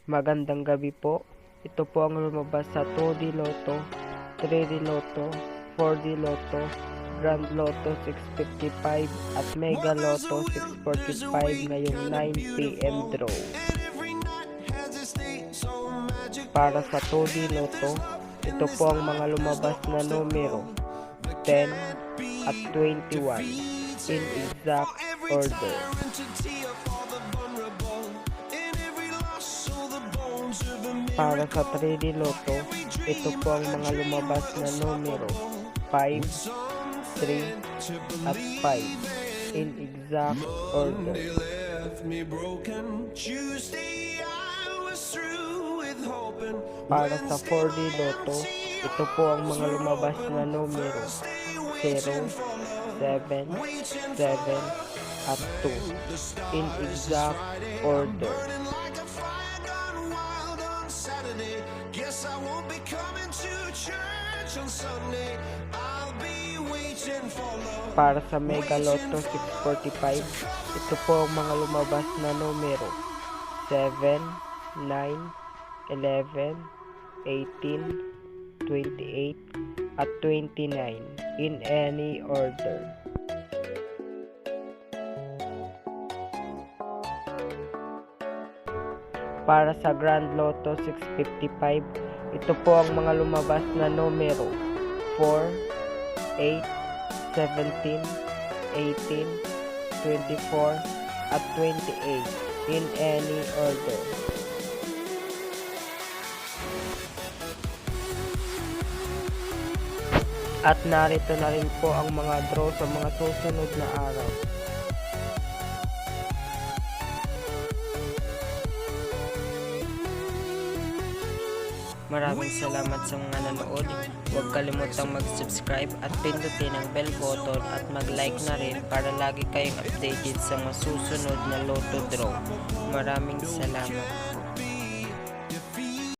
Magandang gabi po. Ito po ang lumabas sa 2D Lotto, 3D Lotto, 4D Lotto, Grand Lotto 655 at Mega Lotto 645 ngayong 9 PM draw. Para sa 2D Lotto, ito po ang mga lumabas na numero 10 at 21 in exact order. Para sa 3D Lotto, ito po ang mga lumabas na numero 5, 3 at 5 in exact order. Para sa 4D Lotto, ito po ang mga lumabas na numero 0, 7, 7 at 2 in exact order. Guess I won't be coming to church on Sunday. I'll be waiting for love. Para sa Mega Lotto 645, ito po ang mga lumabas na numero 7, 9, 11, 18, 28 at 29 in any order. Para sa Grand Lotto 655, ito po ang mga lumabas na numero 4, 8, 17, 18, 24 at 28 in any order. At narito na rin po ang mga draw sa mga susunod na araw. Maraming salamat sa mga nanood. Huwag kalimutang mag-subscribe at pindutin ang bell button at mag-like na rin para lagi kayong updated sa mga susunod na Lotto draw. Maraming salamat.